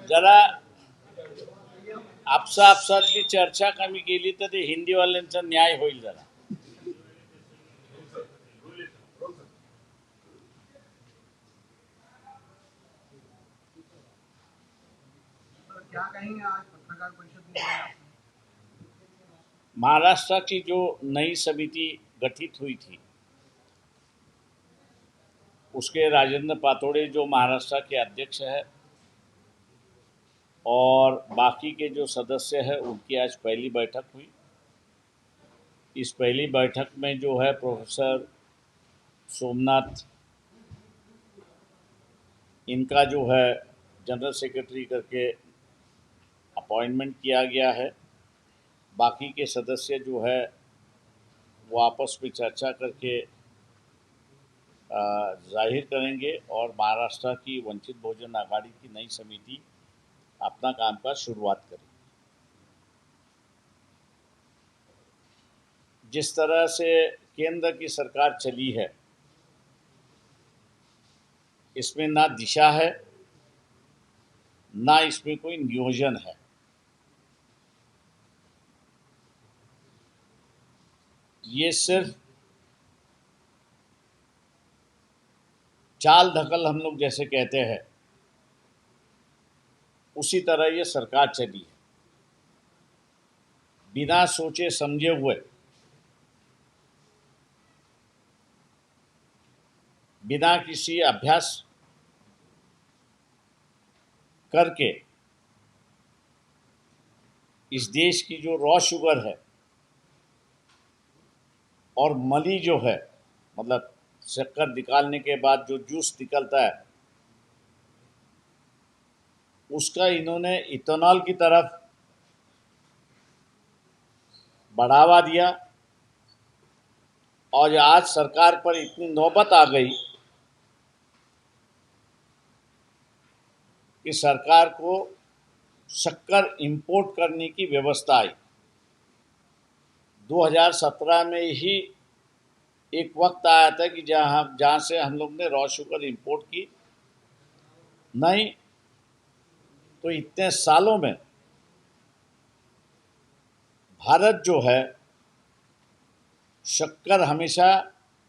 जरा आपसातली चर्चा कमी केली तर ते हिंदीवाल्यांचा न्याय होईल जरा. क्या कहेंगे आज पत्रकार परिषद में आपने? महाराष्ट्र की जो नई समिति गठित हुई थी उसके राजेंद्र पातोड़े जो महाराष्ट्र के अध्यक्ष है और बाकी के जो सदस्य हैं उनकी आज पहली बैठक हुई. इस पहली बैठक में जो है प्रोफेसर सोमनाथ इनका जो है जनरल सेक्रेटरी करके अपॉइंटमेंट किया गया है. बाकी के सदस्य जो है वो आपस में चर्चा करके जाहिर करेंगे और महाराष्ट्र की वंचित बहुजन आघाड़ी की नई समिति अपना कामकाज शुरुआत करेगी. जिस तरह से केंद्र की सरकार चली है इसमें ना दिशा है ना इसमें कोई नियोजन है. ये सिर्फ चाल धकल हम लोग जैसे कहते हैं उसी तरह ये सरकार चली है. बिना सोचे समझे हुए, बिना किसी अभ्यास करके इस देश की जो रॉ शुगर है और मली जो है, मतलब शक्कर निकालने के बाद जो जूस निकलता है, उसका इन्होंने इथेनॉल की तरफ बढ़ावा दिया. और आज सरकार पर इतनी नौबत आ गई कि सरकार को शक्कर इंपोर्ट करने की व्यवस्था आई. 2017 में ही एक वक्त आया था कि जहाँ से हम लोग ने रॉ शुगर इंपोर्ट की. नहीं तो इतने सालों में भारत जो है शक्कर हमेशा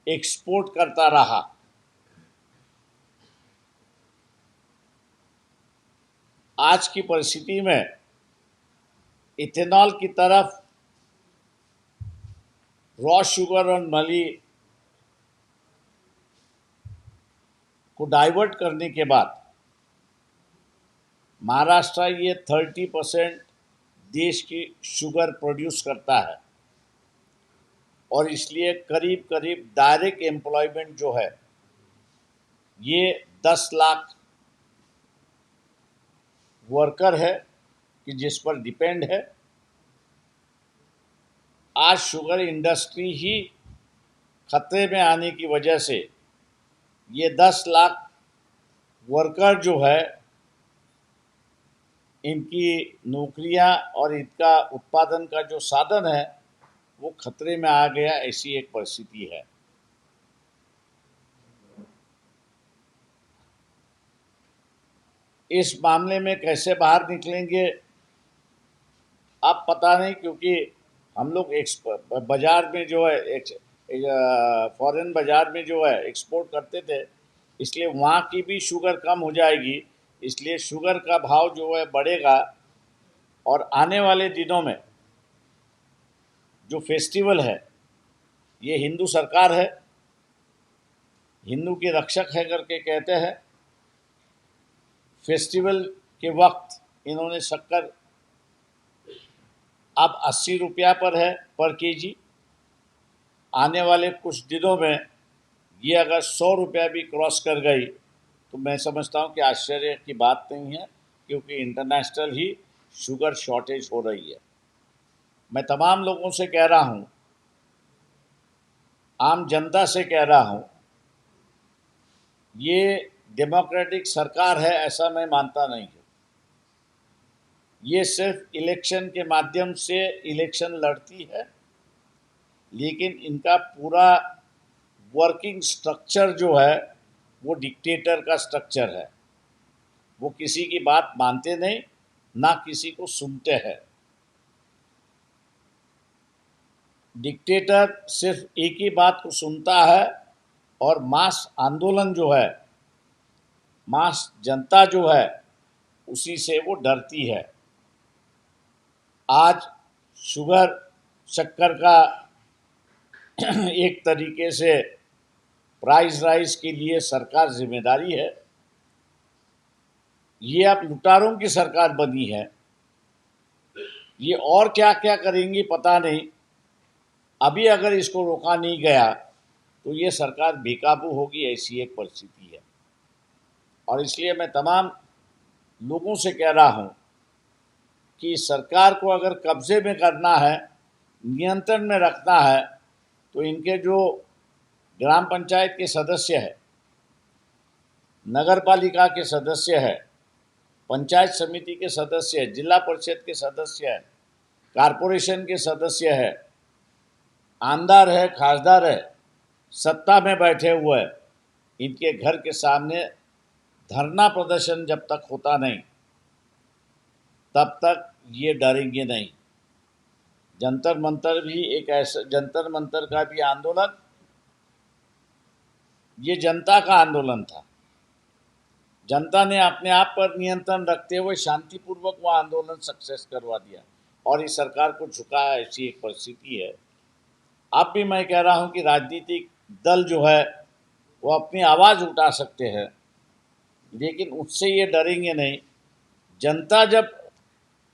एक्सपोर्ट करता रहा. आज की परिस्थिति में इथेनॉल की तरफ रॉ शुगर और मली को डाइवर्ट करने के बाद महाराष्ट्र ये 30% देश की शुगर प्रोड्यूस करता है और इसलिए करीब करीब डायरेक्ट एम्प्लॉयमेंट जो है ये 10 लाख वर्कर है कि जिस पर डिपेंड है. आज शुगर इंडस्ट्री ही खतरे में आने की वजह से ये 10 लाख वर्कर जो है इनकी नौकरियां और इनका उत्पादन का जो साधन है वो खतरे में आ गया. ऐसी एक परिस्थिति है. इस मामले में कैसे बाहर निकलेंगे अब पता नहीं, क्योंकि हम लोग बाजार में जो है फॉरेन बाजार में जो है एक्सपोर्ट करते थे, इसलिए वहाँ की भी शुगर कम हो जाएगी. इसलिए शुगर का भाव जो है बढ़ेगा और आने वाले दिनों में जो फेस्टिवल है ये हिंदू सरकार है, हिंदू के रक्षक है करके कहते हैं. फेस्टिवल के वक्त इन्होंने शक्कर अब 80 रुपया पर है पर केजी. आने वाले कुछ दिनों में ये अगर 100 रुपया भी क्रॉस कर गई तो मैं समझता हूँ कि आश्चर्य की बात नहीं है, क्योंकि इंटरनेशनल ही शुगर शॉर्टेज हो रही है. मैं तमाम लोगों से कह रहा हूँ, आम जनता से कह रहा हूँ, ये डेमोक्रेटिक सरकार है ऐसा मैं मानता नहीं हूँ. ये सिर्फ इलेक्शन के माध्यम से इलेक्शन लड़ती है, लेकिन इनका पूरा वर्किंग स्ट्रक्चर जो है वो डिक्टेटर का स्ट्रक्चर है. वो किसी की बात मानते नहीं, ना किसी को सुनते हैं। डिक्टेटर सिर्फ एक ही बात को सुनता है, और मास आंदोलन जो है, मास जनता जो है, उसी से वो डरती है। आज शुगर शक्कर का एक तरीके से प्राइस राइज के लिए सरकार जिम्मेदारी है। ये अब लुटारों की सरकार बनी है। ये और क्या क्या करेंगी पता नहीं। अभी अगर इसको रोका नहीं गया तो ये सरकार बेकाबू होगी, ऐसी एक परिस्थिति है। और इसलिए मैं तमाम लोगों से कह रहा हूँ कि सरकार को अगर कब्जे में करना है, नियंत्रण में रखना है, तो इनके जो ग्राम पंचायत के सदस्य हैं, नगर पालिका के सदस्य हैं, पंचायत समिति के सदस्य हैं, जिला परिषद के सदस्य हैं, कारपोरेशन के सदस्य हैं, आमदार है, खासदार है, सत्ता में बैठे हुए हैं, इनके घर के सामने धरना प्रदर्शन जब तक होता नहीं, तब तक ये डरेंगे नहीं। जंतर मंतर भी एक ऐसा, जंतर मंतर का भी आंदोलन, ये जनता का आंदोलन था। जनता ने अपने आप पर नियंत्रण रखते हुए शांतिपूर्वक वो आंदोलन सक्सेस करवा दिया, और इस सरकार को झुकाया, ऐसी एक परिस्थिति है। अब भी मैं कह रहा हूं कि राजनीतिक दल जो है वो अपनी आवाज़ उठा सकते हैं, लेकिन उससे ये डरेंगे नहीं। जनता जब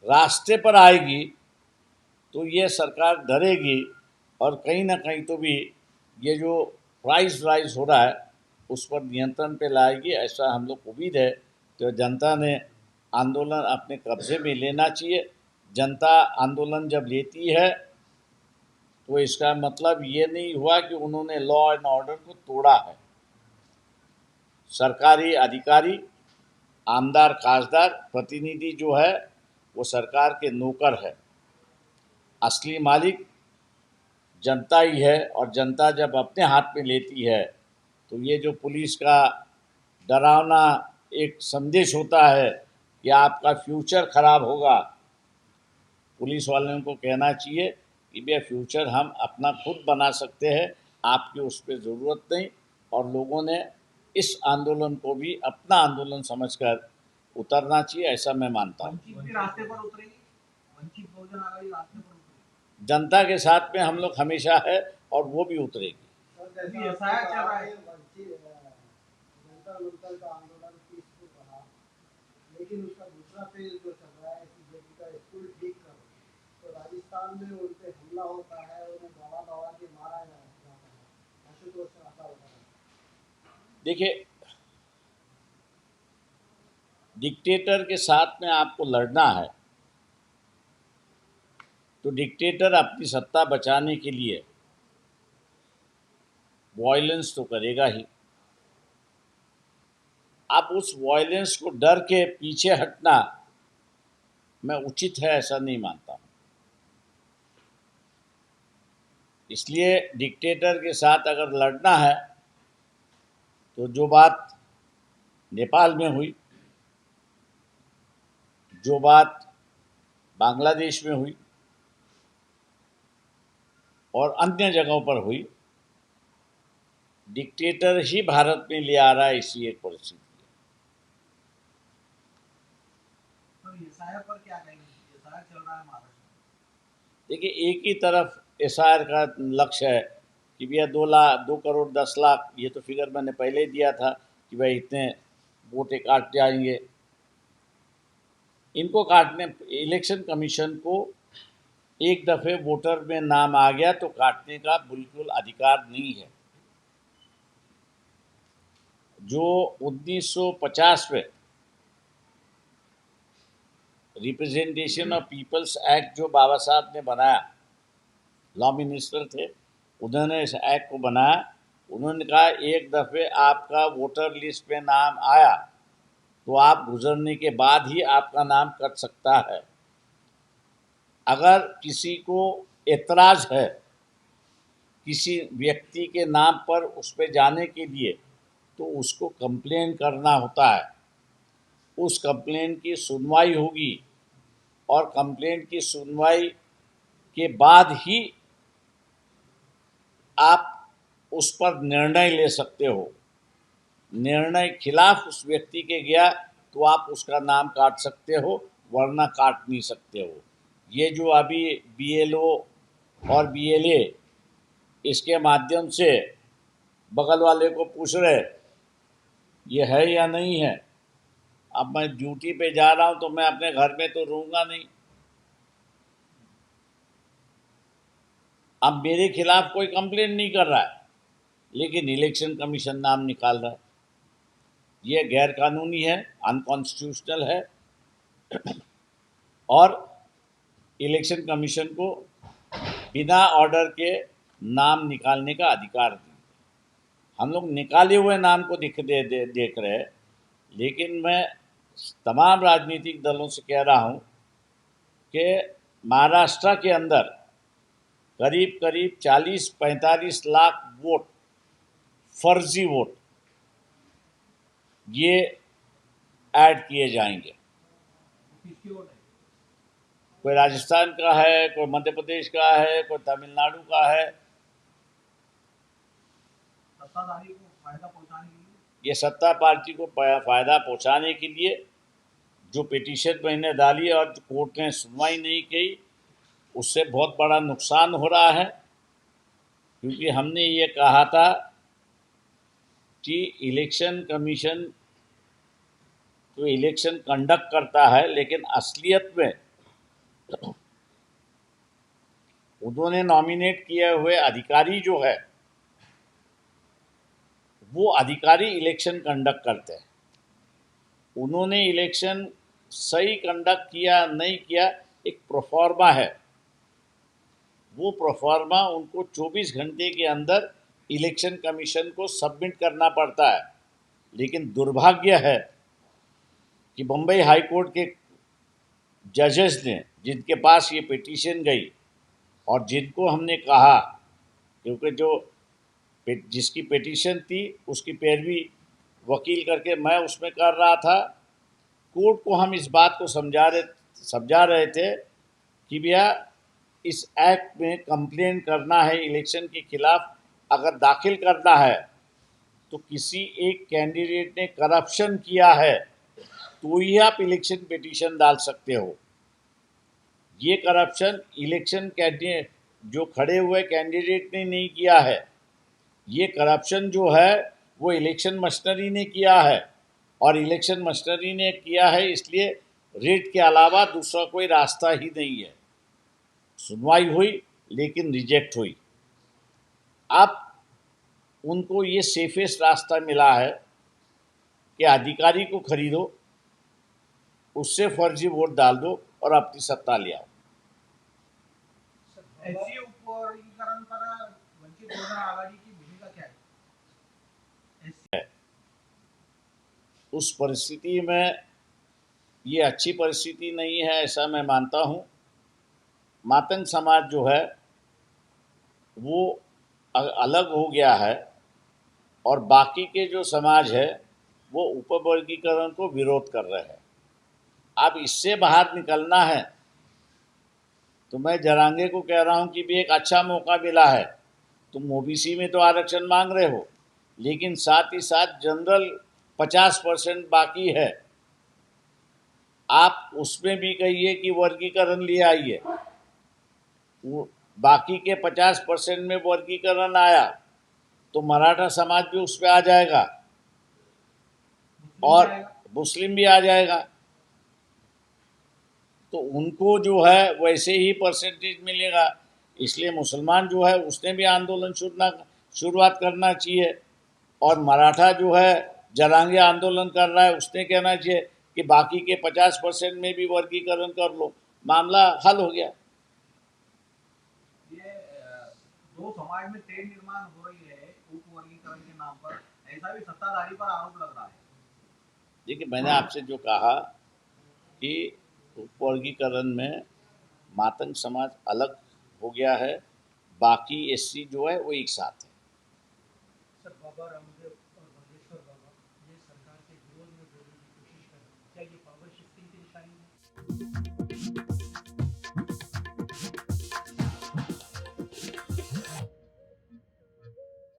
रास्ते पर आएगी तो ये सरकार डरेगी, और कहीं ना कहीं तो भी ये जो प्राइस राइज हो रहा है उस पर नियंत्रण पे लाएगी, ऐसा हम लोग को उम्मीद है। तो जनता ने आंदोलन अपने कब्जे में लेना चाहिए। जनता आंदोलन जब लेती है तो इसका मतलब ये नहीं हुआ कि उन्होंने लॉ एंड ऑर्डर को तोड़ा है। सरकारी अधिकारी, आमदार, खासदार, प्रतिनिधि जो है वो सरकार के नौकर है। असली मालिक जनता ही है, और जनता जब अपने हाथ में लेती है तो ये जो पुलिस का डरावना एक संदेश होता है कि आपका फ्यूचर खराब होगा, पुलिस वालों को कहना चाहिए कि भैया फ्यूचर हम अपना खुद बना सकते हैं, आपकी उस पर ज़रूरत नहीं। और लोगों ने इस आंदोलन को भी अपना आंदोलन समझकर उतरना चाहिए, ऐसा मैं मानता हूँ। वंचित भी रास्ते पर उतरेगी, वंचित बहुजन आघाड़ी रास्ते पर उतरेगी। जनता के साथ में हम लोग हमेशा है, और वो भी उतरेगी। अभी एसआईआर चल रहा है, जंतर मंतर का आंदोलन 30 को रहा, लेकिन उसका दूसरा फेज जो चल रहा है बीजेपी का स्कूल ठीक करो, तो राजस्थान में उन पे हमला होता है, उन्हें दवा दवा के मारा जाता है। आशुतोष राठा होता है। देखिए, डिक्टेटर के साथ में आपको लड़ना है तो डिक्टेटर अपनी सत्ता बचाने के लिए वायलेंस तो करेगा ही। अब उस वायलेंस को डर के पीछे हटना मैं उचित है ऐसा नहीं मानता हूँ। इसलिए डिक्टेटर के साथ अगर लड़ना है तो जो बात नेपाल में हुई, जो बात बांग्लादेश में हुई और अन्य जगहों पर हुई, डिक्टेटर ही भारत में ले आ रहा है, ऐसी एक परिस्थिति है। तो एसआईआर पर क्या कहेंगे? एसआईआर चल रहा है महाराष्ट्र में। देखिए, एक ही तरफ एसआईआर का लक्ष्य है कि भैया 2 करोड़ 10 लाख, ये तो फिगर मैंने पहले ही दिया था कि भाई इतने वोटें काट जाएंगे। इनको काटने, इलेक्शन कमीशन को एक दफ़े वोटर में नाम आ गया तो काटने का बिल्कुल अधिकार नहीं है। जो 1950 में रिप्रेजेंटेशन ऑफ पीपल्स एक्ट जो बाबा साहब ने बनाया, लॉ मिनिस्टर थे, उन्होंने इस एक्ट को बनाया। उन्होंने कहा एक दफ़े आपका वोटर लिस्ट में नाम आया तो आप गुजरने के बाद ही आपका नाम कट सकता है। अगर किसी को एतराज़ है किसी व्यक्ति के नाम पर उस पर जाने के लिए, तो उसको कंप्लेन करना होता है। उस कंप्लेंट की सुनवाई होगी और कंप्लेंट की सुनवाई के बाद ही आप उस पर निर्णय ले सकते हो। निर्णय खिलाफ उस व्यक्ति के गया तो आप उसका नाम काट सकते हो, वरना काट नहीं सकते हो। ये जो अभी बीएलओ और बीएलए इसके माध्यम से बगल वाले को पूछ रहे ये है या नहीं है। अब मैं ड्यूटी पे जा रहा हूं तो मैं अपने घर में तो रहूंगा नहीं। अब मेरे खिलाफ कोई कंप्लेंट नहीं कर रहा है, लेकिन इलेक्शन कमीशन नाम निकाल रहा है। ये गैर कानूनी है, अनकॉन्स्टिट्यूशनल है और इलेक्शन कमीशन को बिना ऑर्डर के नाम निकालने का अधिकार दी। हम लोग निकाले हुए नाम को देख रहे हैं, लेकिन मैं तमाम राजनीतिक दलों से कह रहा हूं कि महाराष्ट्र के अंदर करीब करीब 40-45 लाख वोट, फर्जी वोट, ये ऐड किए जाएंगे। कोई राजस्थान का है, कोई मध्य प्रदेश का है, कोई तमिलनाडु का है। सत्ताधारी को फायदा पहुंचाने के लिए, ये सत्ता पार्टी को फायदा पहुंचाने के लिए जो पिटीशन मैंने डाली और कोर्ट ने सुनवाई नहीं की, उससे बहुत बड़ा नुकसान हो रहा है। क्योंकि हमने ये कहा था कि इलेक्शन कमीशन तो इलेक्शन कंडक्ट करता है, लेकिन असलियत में उन्होंने नॉमिनेट किए हुए अधिकारी जो है वो अधिकारी इलेक्शन कंडक्ट करते हैं। उन्होंने इलेक्शन सही कंडक्ट किया नहीं किया, एक प्रोफार्मा है। वो प्रोफार्मा उनको 24 घंटे के अंदर इलेक्शन कमीशन को सबमिट करना पड़ता है। लेकिन दुर्भाग्य है कि बम्बई हाई कोर्ट के जजेस ने, जिनके पास ये पिटीशन गई और जिनको हमने कहा, क्योंकि जो जिसकी पिटीशन थी उसकी पैरवी वकील करके मैं उसमें कर रहा था, कोर्ट को हम इस बात को समझा रहे थे कि भैया इस एक्ट में कंप्लेन करना है इलेक्शन के खिलाफ, अगर दाखिल करना है तो किसी एक कैंडिडेट ने करप्शन किया है तो ही आप इलेक्शन पिटीशन डाल सकते हो। ये करप्शन इलेक्शन कैंडिडेट जो खड़े हुए कैंडिडेट ने नहीं किया है, ये करप्शन जो है वो इलेक्शन मशीनरी ने किया है। और इलेक्शन मशीनरी ने किया है इसलिए रेट के अलावा दूसरा कोई रास्ता ही नहीं है। सुनवाई हुई लेकिन रिजेक्ट हुई। अब उनको ये सेफेस्ट रास्ता मिला है कि अधिकारी को खरीदो, उससे फर्जी वोट डाल दो और अपनी सत्ता ले आओ। एससी उपवर्गीकरण पर वंचित बहुजन आघाड़ी की भूमिका क्या है? उस परिस्थिति में ये अच्छी परिस्थिति नहीं है, ऐसा मैं मानता हूँ। मातंग समाज जो है वो अलग हो गया है और बाकी के जो समाज है वो उपवर्गीकरण को विरोध कर रहे हैं। अब इससे बाहर निकलना है तो मैं जरांगे को कह रहा हूँ कि भी एक अच्छा मौका मिला है। तुम ओबीसी में तो आरक्षण मांग रहे हो, लेकिन साथ ही साथ जनरल 50% बाकी है, आप उसमें भी कहिए कि वर्गीकरण ले आइए। बाकी के 50% में वर्गीकरण आया तो मराठा समाज भी उस पर आ जाएगा और मुस्लिम भी आ जाएगा, तो उनको जो है वैसे ही परसेंटेज मिलेगा। इसलिए मुसलमान जो है उसने भी आंदोलन शुरुआत करना चाहिए और मराठा जो है जरांगे आंदोलन कर रहा है, उसने कहना चाहिए कि बाकी के 50% में भी वर्गीकरण कर लो, मामला हल हो गया। ये दो समाज में तेल निर्माण हो रही है उपवर्गीकरण के नाम पर, ऐसा भी सत्ताधारी पर आरोप लग रहा है। देखिए, मैंने आपसे जो कहा कि उपवर्गीकरण में मातंग समाज अलग हो गया है, बाकी एससी जो है वो एक साथ है। सर बाबा रामदेव और बागेश्वर बाबा ये सरकार के विरोध में बोलने की कोशिश कर रहे हैं, क्या ये पावर शिफ्टिंग की निशानी है?